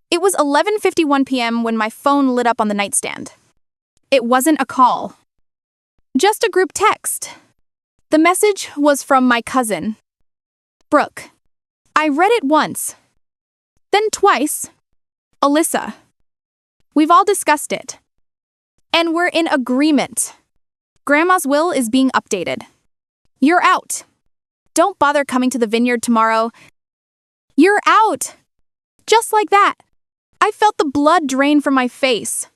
It was 11:51 p.m. when my phone lit up on the nightstand. It wasn't a call, just a group text. The message was from my cousin, Brooke. I read it once, then twice. Alyssa, we've all discussed it, and we're in agreement. Grandma's will is being updated. You're out. Don't bother coming to the vineyard tomorrow. You're out. Just like that. I felt the blood drain from my face.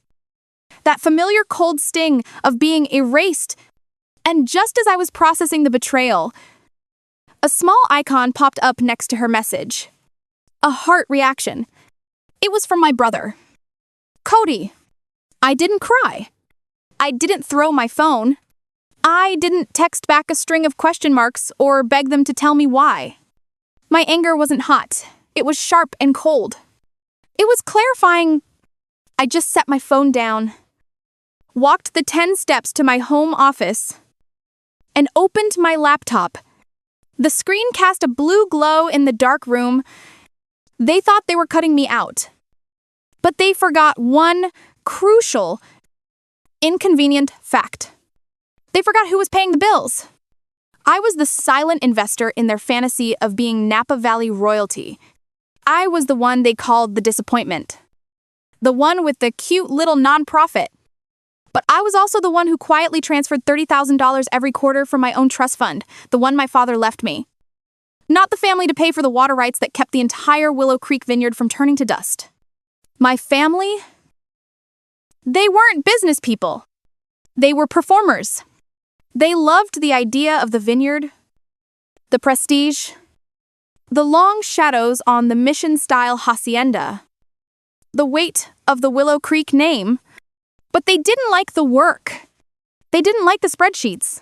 That familiar cold sting of being erased. And just as I was processing the betrayal, a small icon popped up next to her message. A heart reaction. It was from my brother, Cody. I didn't cry. I didn't throw my phone. I didn't text back a string of question marks or beg them to tell me why. My anger wasn't hot. It was sharp and cold. It was clarifying. I just set my phone down, walked the 10 steps to my home office, and opened my laptop. The screen cast a blue glow in the dark room. They thought they were cutting me out. But they forgot one crucial, inconvenient fact. They forgot who was paying the bills. I was the silent investor in their fantasy of being Napa Valley royalty. I was the one they called the disappointment. The one with the cute little nonprofit. But I was also the one who quietly transferred $30,000 every quarter from my own trust fund, the one my father left me. Not the family to pay for the water rights that kept the entire Willow Creek vineyard from turning to dust. My family? They weren't business people. They were performers. They loved the idea of the vineyard, the prestige, the long shadows on the mission-style hacienda, the weight of the Willow Creek name, but they didn't like the work. They didn't like the spreadsheets,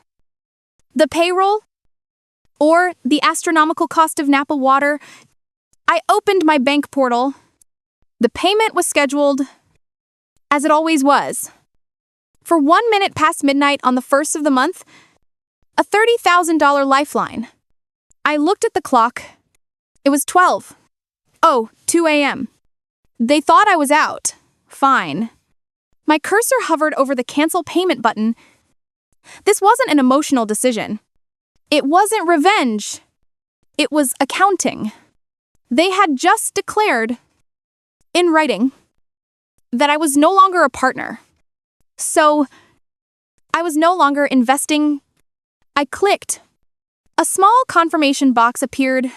the payroll, or the astronomical cost of Napa water. I opened my bank portal. The payment was scheduled, as it always was. For 1 minute past midnight on the 1st of the month, a $30,000 lifeline. I looked at the clock. It was 2 a.m. They thought I was out. Fine. My cursor hovered over the cancel payment button. This wasn't an emotional decision. It wasn't revenge. It was accounting. They had just declared, in writing, that I was no longer a partner. So, I was no longer investing. I clicked. A small confirmation box appeared.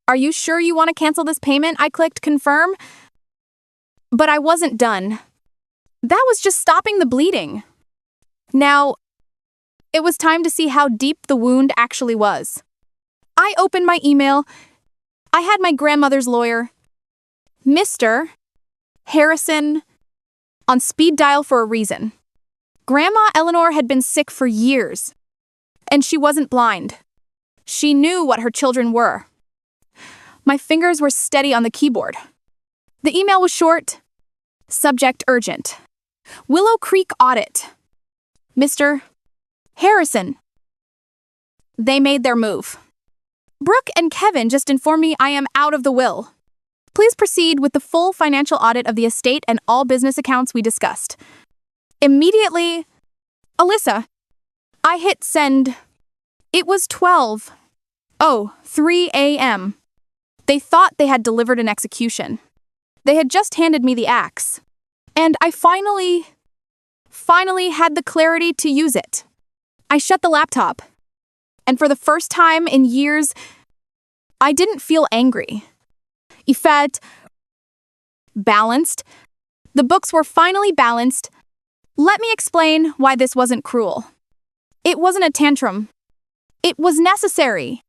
Are you sure you want to cancel this payment? I clicked confirm. But I wasn't done. That was just stopping the bleeding. Now, it was time to see how deep the wound actually was. I opened my email. I had my grandmother's lawyer, Mr. Harrison, on speed dial for a reason. Grandma Eleanor had been sick for years, and she wasn't blind. She knew what her children were. My fingers were steady on the keyboard. The email was short. Subject urgent. Willow Creek audit. Mr. Harrison. They made their move. Brooke and Kevin just informed me I am out of the will. Please proceed with the full financial audit of the estate and all business accounts we discussed. Immediately, Alyssa, I hit send. It was 12:03 a.m. They thought they had delivered an execution. They had just handed me the axe. And I finally had the clarity to use it. I shut the laptop. And for the first time in years, I didn't feel angry. I felt balanced. The books were finally balanced. Let me explain why this wasn't cruel. It wasn't a tantrum. It was necessary.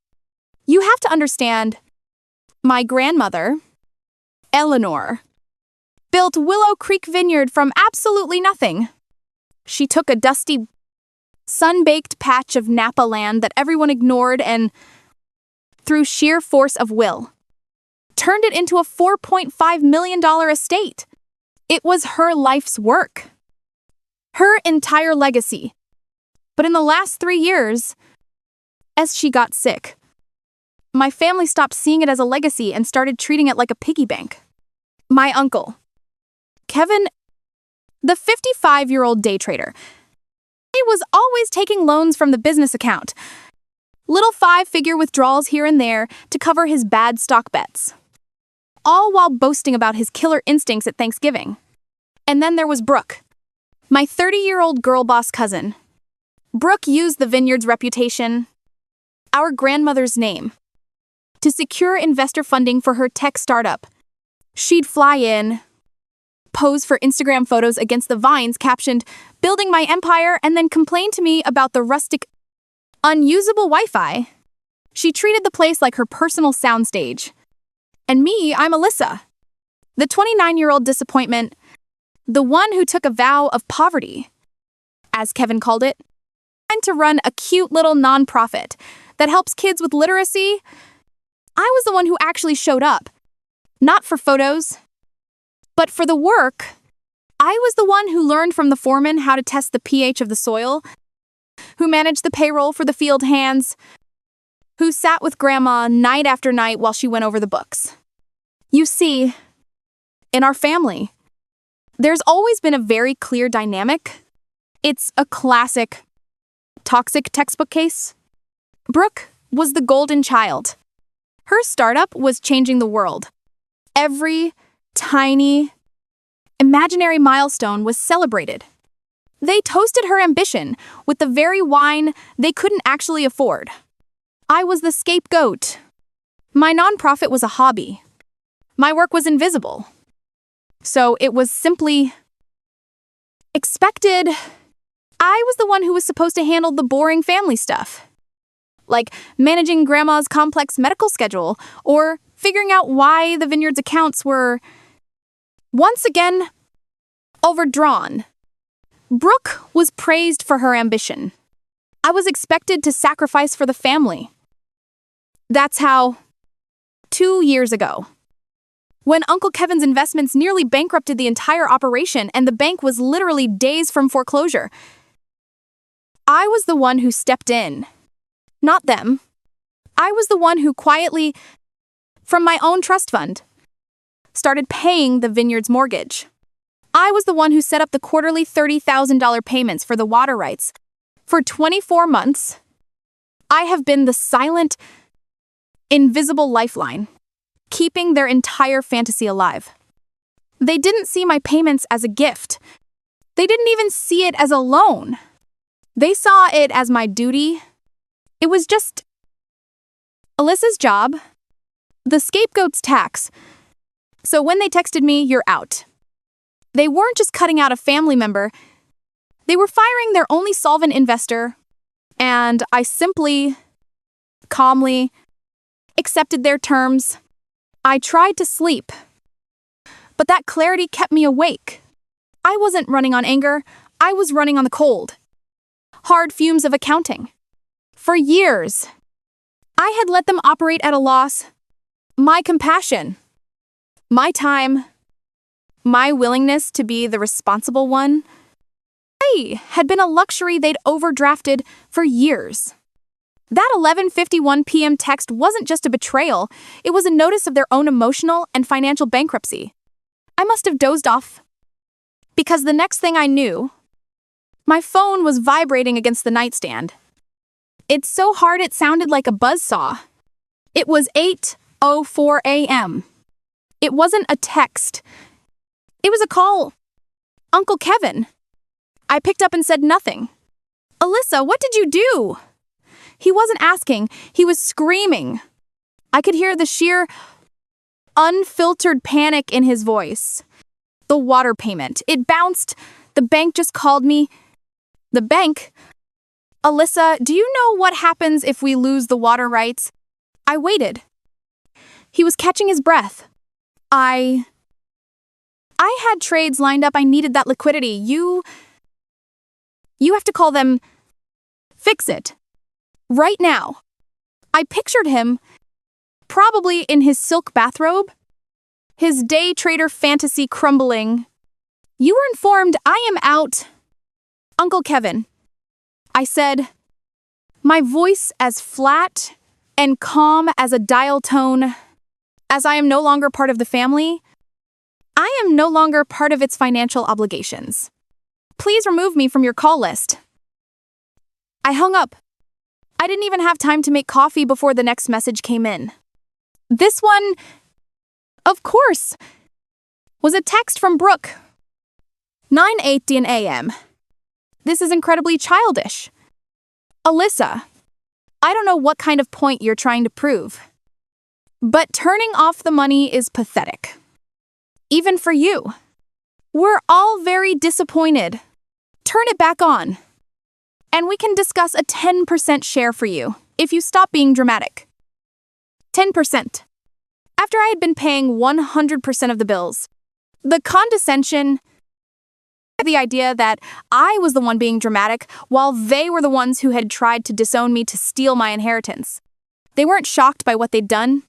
You have to understand, my grandmother, Eleanor, built Willow Creek Vineyard from absolutely nothing. She took a dusty, sun-baked patch of Napa land that everyone ignored and, through sheer force of will, turned it into a $4.5 million estate. It was her life's work. Her entire legacy. But in the last 3 years, as she got sick, my family stopped seeing it as a legacy and started treating it like a piggy bank. My uncle, Kevin, the 55-year-old day trader. He was always taking loans from the business account. Little five-figure withdrawals here and there to cover his bad stock bets. All while boasting about his killer instincts at Thanksgiving. And then there was Brooke, my 30-year-old girl boss cousin. Brooke used the vineyard's reputation, our grandmother's name, to secure investor funding for her tech startup. She'd fly in, pose for Instagram photos against the vines captioned, "Building my empire," and then complain to me about the rustic, unusable Wi-Fi. She treated the place like her personal soundstage. And me, I'm Alyssa, the 29-year-old disappointment, the one who took a vow of poverty, as Kevin called it, and to run a cute little nonprofit that helps kids with literacy. I was the one who actually showed up, not for photos, but for the work. I was the one who learned from the foreman how to test the pH of the soil, who managed the payroll for the field hands, who sat with Grandma night after night while she went over the books. You see, in our family, there's always been a very clear dynamic. It's a classic, toxic textbook case. Brooke was the golden child. Her startup was changing the world. Every tiny, imaginary milestone was celebrated. They toasted her ambition with the very wine they couldn't actually afford. I was the scapegoat. My nonprofit was a hobby. My work was invisible. So it was simply expected. I was the one who was supposed to handle the boring family stuff, like managing Grandma's complex medical schedule or figuring out why the vineyard's accounts were, once again, overdrawn. Brooke was praised for her ambition. I was expected to sacrifice for the family. That's how, 2 years ago, when Uncle Kevin's investments nearly bankrupted the entire operation and the bank was literally days from foreclosure, I was the one who stepped in. Not them. I was the one who quietly, from my own trust fund, started paying the vineyard's mortgage. I was the one who set up the quarterly $30,000 payments for the water rights. For 24 months, I have been the silent, invisible lifeline, keeping their entire fantasy alive. They didn't see my payments as a gift. They didn't even see it as a loan. They saw it as my duty. It was just Alyssa's job, the scapegoat's tax. So when they texted me, "You're out," they weren't just cutting out a family member. They were firing their only solvent investor, and I simply, calmly, accepted their terms. I tried to sleep, but that clarity kept me awake. I wasn't running on anger, I was running on the cold, hard fumes of accounting. For years, I had let them operate at a loss. My compassion, my time, my willingness to be the responsible one, had been a luxury they'd overdrafted for years. That 11:51 p.m. text wasn't just a betrayal, it was a notice of their own emotional and financial bankruptcy. I must have dozed off, because the next thing I knew, my phone was vibrating against the nightstand. It's so hard it sounded like a buzzsaw. It was 8:04 a.m. It wasn't a text. It was a call. Uncle Kevin. I picked up and said nothing. "Alyssa, what did you do?" He wasn't asking, he was screaming. I could hear the sheer, unfiltered panic in his voice. The water payment, it bounced. The bank just called me. The bank? "Alyssa, do you know what happens if we lose the water rights?" I waited. He was catching his breath. I had trades lined up. I needed that liquidity. You have to call them. Fix it. Right now. I pictured him, probably in his silk bathrobe, his day trader fantasy crumbling. "You were informed. I am out." "Uncle Kevin," I said, my voice as flat and calm as a dial tone, "as I am no longer part of the family, I am no longer part of its financial obligations. Please remove me from your call list. I hung up. I didn't even have time to make coffee before the next message came in. This one, of course, was a text from Brooke. 9:18 a.m. This is incredibly childish. Alyssa, I don't know what kind of point you're trying to prove, but turning off the money is pathetic. Even for you. We're all very disappointed. Turn it back on. And we can discuss a 10% share for you if you stop being dramatic. 10%. After I had been paying 100% of the bills. The condescension, the idea that I was the one being dramatic while they were the ones who had tried to disown me to steal my inheritance. They weren't shocked by what they'd done.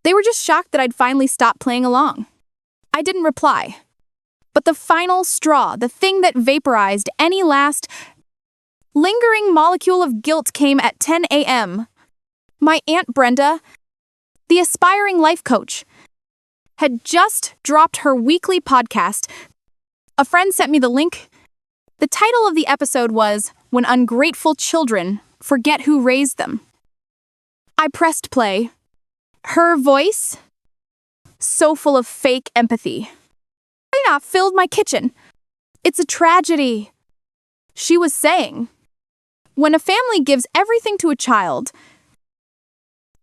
They were just shocked that I'd finally stopped playing along. I didn't reply. But the final straw, the thing that vaporized any last lingering molecule of guilt came at 10 a.m. My Aunt Brenda, the aspiring life coach, had just dropped her weekly podcast. A friend sent me the link. The title of the episode was When Ungrateful Children Forget Who Raised Them. I pressed play. Her voice, so full of fake empathy. I filled my kitchen. It's a tragedy. She was saying, when a family gives everything to a child,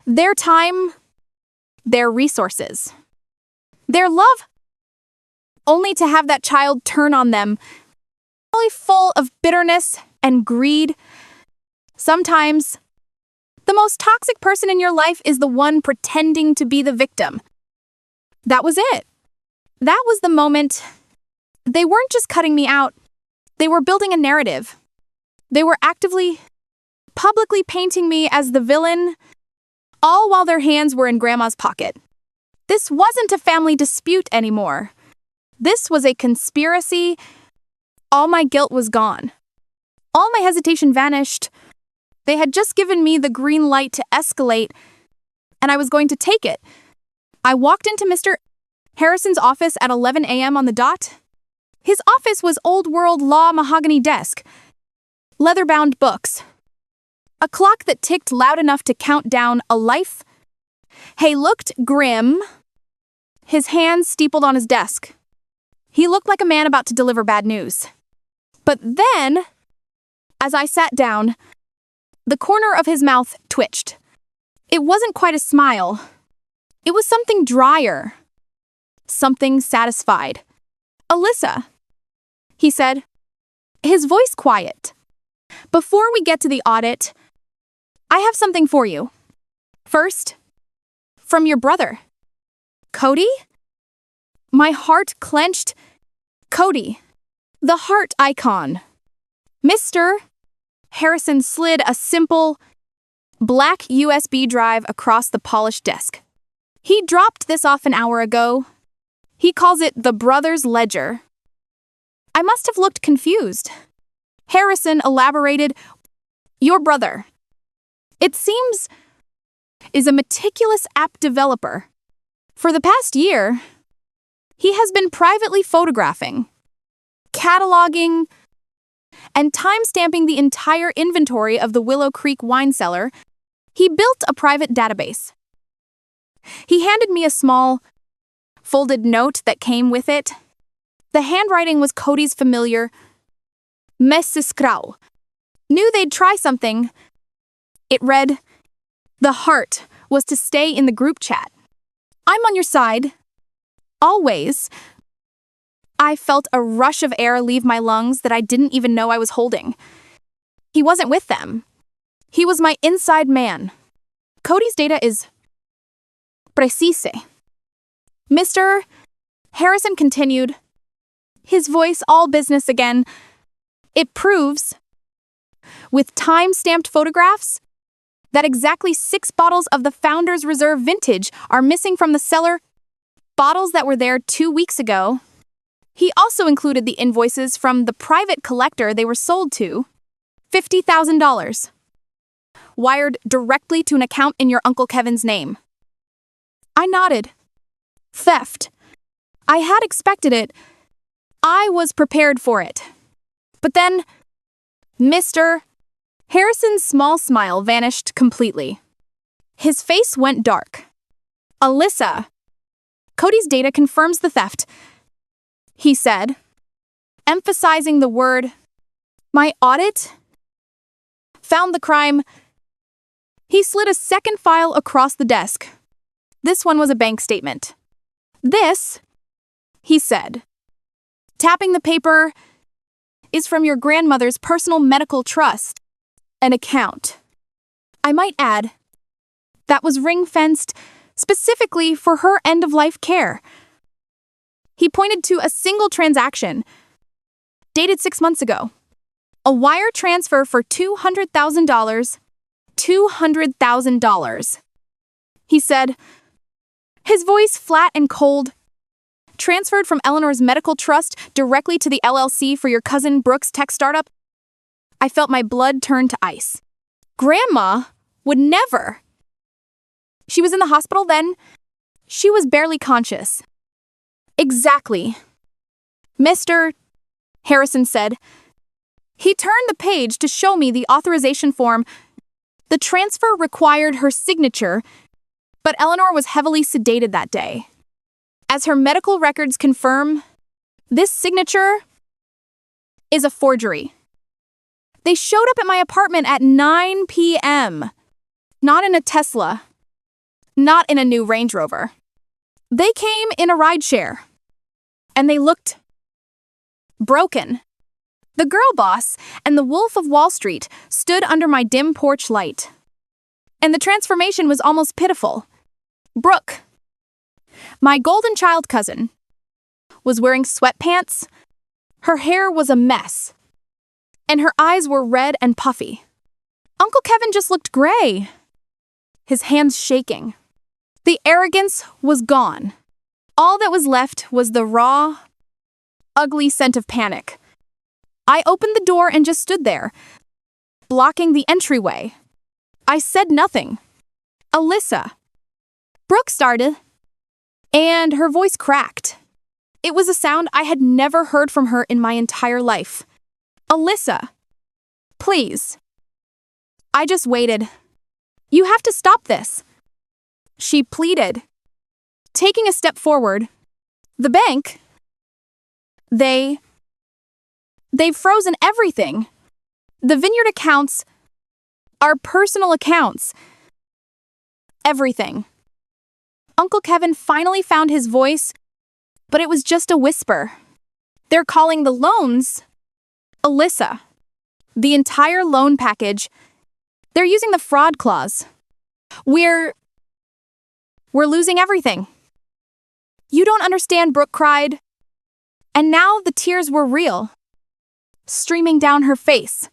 their time, their resources, their love, only to have that child turn on them, really full of bitterness and greed. Sometimes, the most toxic person in your life is the one pretending to be the victim. That was it. That was the moment. They weren't just cutting me out. They were building a narrative. They were actively, publicly painting me as the villain, all while their hands were in Grandma's pocket. This wasn't a family dispute anymore. This was a conspiracy. All my guilt was gone. All my hesitation vanished. They had just given me the green light to escalate, and I was going to take it. I walked into Mr. Harrison's office at 11 a.m. on the dot. His office was old-world law mahogany desk, leather-bound books, a clock that ticked loud enough to count down a life. He looked grim, his hands steepled on his desk. He looked like a man about to deliver bad news. But then, as I sat down, the corner of his mouth twitched. It wasn't quite a smile. It was something drier. Something satisfied. Alyssa, he said, his voice quiet. Before we get to the audit, I have something for you. First, from your brother. Cody? My heart clenched. Cody, the heart icon. Mr. Harrison slid a simple, black USB drive across the polished desk. He dropped this off an hour ago. He calls it the Brothers Ledger. I must have looked confused. Harrison elaborated, your brother, it seems, is a meticulous app developer. For the past year, he has been privately photographing, cataloging, and time-stamping the entire inventory of the Willow Creek wine cellar. He built a private database. He handed me a small, folded note that came with it. The handwriting was Cody's familiar, Mrs. Krau. Knew they'd try something. It read, the heart was to stay in the group chat. I'm on your side. Always. I felt a rush of air leave my lungs that I didn't even know I was holding. He wasn't with them. He was my inside man. Cody's data is precise. Mr. Harrison continued, his voice all business again. It proves, with time-stamped photographs, that exactly 6 bottles of the Founder's Reserve Vintage are missing from the cellar, bottles that were there 2 weeks ago. He also included the invoices from the private collector they were sold to, $50,000, wired directly to an account in your Uncle Kevin's name. I nodded. Theft. I had expected it. I was prepared for it. But then, Mr. Harrison's small smile vanished completely. His face went dark. Alyssa, Cody's data confirms the theft, he said, emphasizing the word. My audit found the crime. He slid a second file across the desk. This one was a bank statement. This, he said, tapping the paper, is from your grandmother's personal medical trust, an account. I might add, that was ring-fenced specifically for her end-of-life care. He pointed to a single transaction, dated 6 months ago. A wire transfer for $200,000. $200,000. He said, his voice flat and cold. Transferred from Eleanor's medical trust directly to the LLC for your cousin Brooke's tech startup. I felt my blood turn to ice. Grandma would never. She was in the hospital then. She was barely conscious. Exactly. Mr. Harrison said. He turned the page to show me the authorization form. The transfer required her signature, but Eleanor was heavily sedated that day. As her medical records confirm, this signature is a forgery. They showed up at my apartment at 9 p.m. Not in a Tesla. Not in a new Range Rover. They came in a rideshare. And they looked broken. The girl boss and the Wolf of Wall Street stood under my dim porch light. And the transformation was almost pitiful. Brooke, my golden child cousin, was wearing sweatpants. Her hair was a mess. And her eyes were red and puffy. Uncle Kevin just looked gray, his hands shaking. The arrogance was gone. All that was left was the raw, ugly scent of panic. I opened the door and just stood there, blocking the entryway. I said nothing. Alyssa. Brooke started, and her voice cracked. It was a sound I had never heard from her in my entire life. Alyssa, please. I just waited. You have to stop this, she pleaded. Taking a step forward, the bank, they've frozen everything. The Vineyard accounts, our personal accounts, everything. Uncle Kevin finally found his voice, but it was just a whisper. They're calling the loans Alyssa. The entire loan package. They're using the fraud clause. We're losing everything. You don't understand, Brooke cried. And now the tears were real, streaming down her face.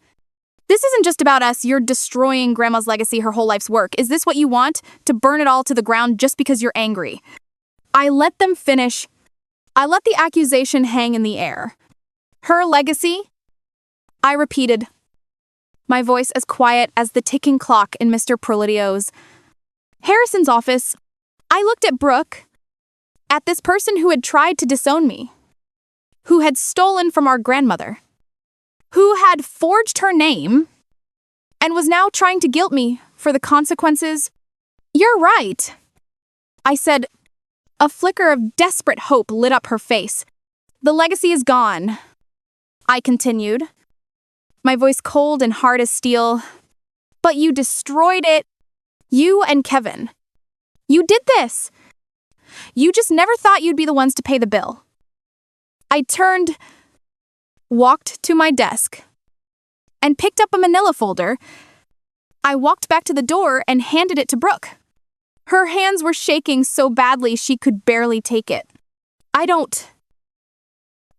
This isn't just about us. You're destroying Grandma's legacy, her whole life's work. Is this what you want? To burn it all to the ground just because you're angry? I let them finish. I let the accusation hang in the air. Her legacy? I repeated, my voice as quiet as the ticking clock in Mr. Prolidio's. Harrison's office. I looked at Brooke, at this person who had tried to disown me, who had stolen from our grandmother, who had forged her name, and was now trying to guilt me for the consequences. You're right, I said. A flicker of desperate hope lit up her face. The legacy is gone, I continued, my voice cold and hard as steel. But you destroyed it. You and Kevin. You did this. You just never thought you'd be the ones to pay the bill. I turned, walked to my desk, and picked up a manila folder. I walked back to the door and handed it to Brooke. Her hands were shaking so badly she could barely take it.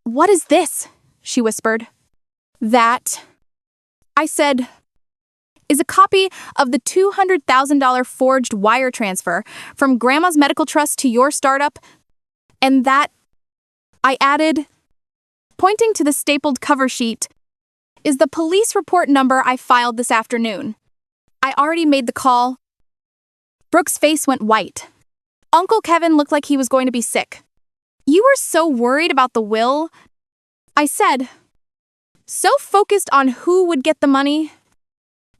What is this? She whispered. That, I said, is a copy of the $200,000 forged wire transfer from Grandma's medical trust to your startup. And that, I added, pointing to the stapled cover sheet, is the police report number I filed this afternoon. I already made the call. Brooke's face went white. Uncle Kevin looked like he was going to be sick. You were so worried about the will, I said, so focused on who would get the money,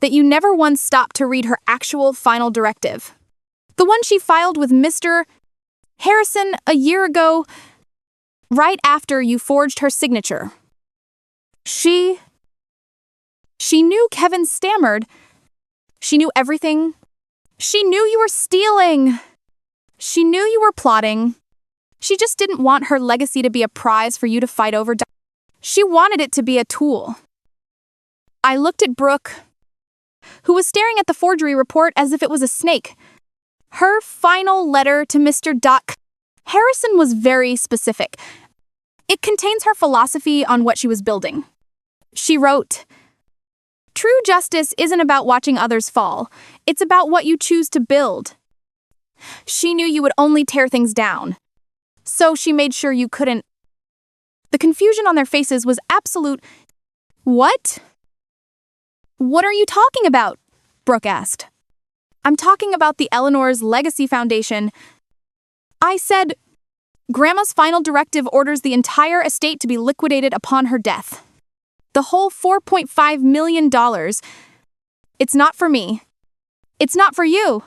that you never once stopped to read her actual final directive. The one she filed with Mr. Harrison a year ago, right after you forged her signature. She knew. Kevin stammered. She knew everything. She knew you were stealing. She knew you were plotting. She just didn't want her legacy to be a prize for you to fight over. She wanted it to be a tool. I looked at Brooke, who was staring at the forgery report as if it was a snake. Her final letter to Mr. Harrison was very specific. It contains her philosophy on what she was building. She wrote, "True justice isn't about watching others fall. It's about what you choose to build." She knew you would only tear things down, so she made sure you couldn't. The confusion on their faces was absolute. What? What are you talking about? Brooke asked. I'm talking about the Eleanor's Legacy Foundation. I said, Grandma's final directive orders the entire estate to be liquidated upon her death. The whole $4.5 million. It's not for me. It's not for you.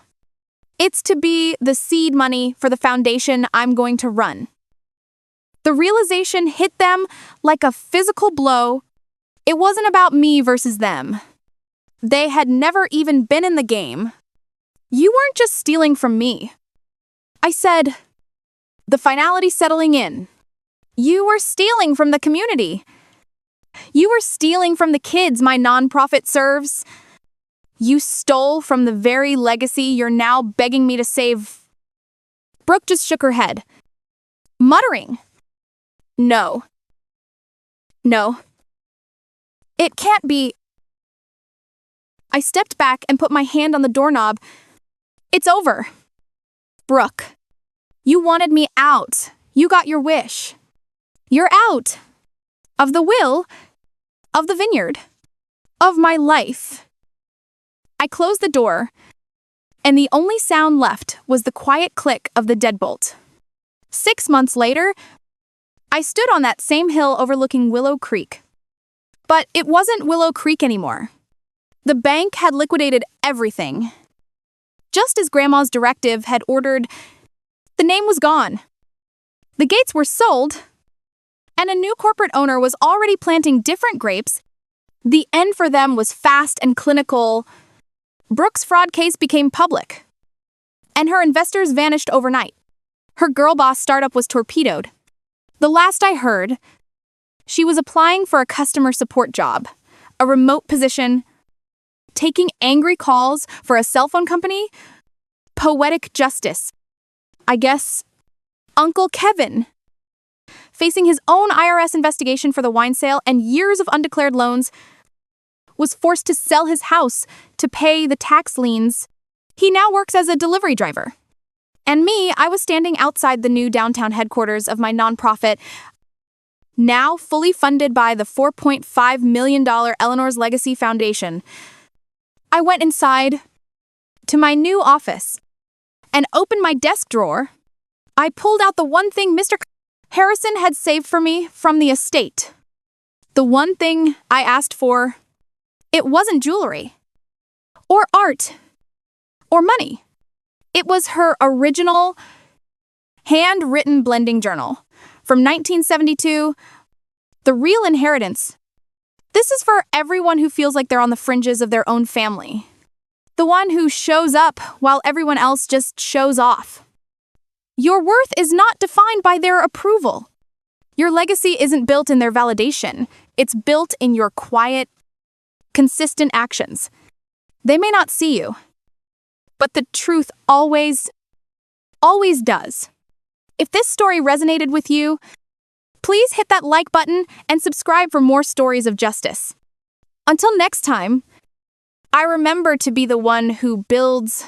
It's to be the seed money for the foundation I'm going to run. The realization hit them like a physical blow. It wasn't about me versus them. They had never even been in the game. You weren't just stealing from me. I said, the finality settling in. You were stealing from the community. You were stealing from the kids my nonprofit serves. You stole from the very legacy you're now begging me to save. Brooke just shook her head, muttering, No. It can't be. I stepped back and put my hand on the doorknob. It's over. Brooke, you wanted me out. You got your wish. You're out. Of the will, of the vineyard, of my life. I closed the door, and the only sound left was the quiet click of the deadbolt. 6 months later, I stood on that same hill overlooking Willow Creek. But it wasn't Willow Creek anymore. The bank had liquidated everything. Just as Grandma's directive had ordered, the name was gone. The gates were sold, and a new corporate owner was already planting different grapes. The end for them was fast and clinical. Brooke's fraud case became public, and her investors vanished overnight. Her girl boss startup was torpedoed. The last I heard, she was applying for a customer support job, a remote position, taking angry calls for a cell phone company. Poetic justice. I guess Uncle Kevin, facing his own IRS investigation for the wine sale and years of undeclared loans, was forced to sell his house to pay the tax liens. He now works as a delivery driver. And me, I was standing outside the new downtown headquarters of my nonprofit, now fully funded by the $4.5 million Eleanor's Legacy Foundation. I went inside to my new office and opened my desk drawer. I pulled out the one thing Mr. Harrison had saved for me from the estate. The one thing I asked for. It wasn't jewelry, or art, or money. It was her original, handwritten blending journal from 1972, The Real Inheritance. This is for everyone who feels like they're on the fringes of their own family. The one who shows up while everyone else just shows off. Your worth is not defined by their approval. Your legacy isn't built in their validation. It's built in your quiet, consistent actions. They may not see you, but the truth always does. If this story resonated with you, please hit that like button and subscribe for more stories of justice. Until next time, I remember to be the one who builds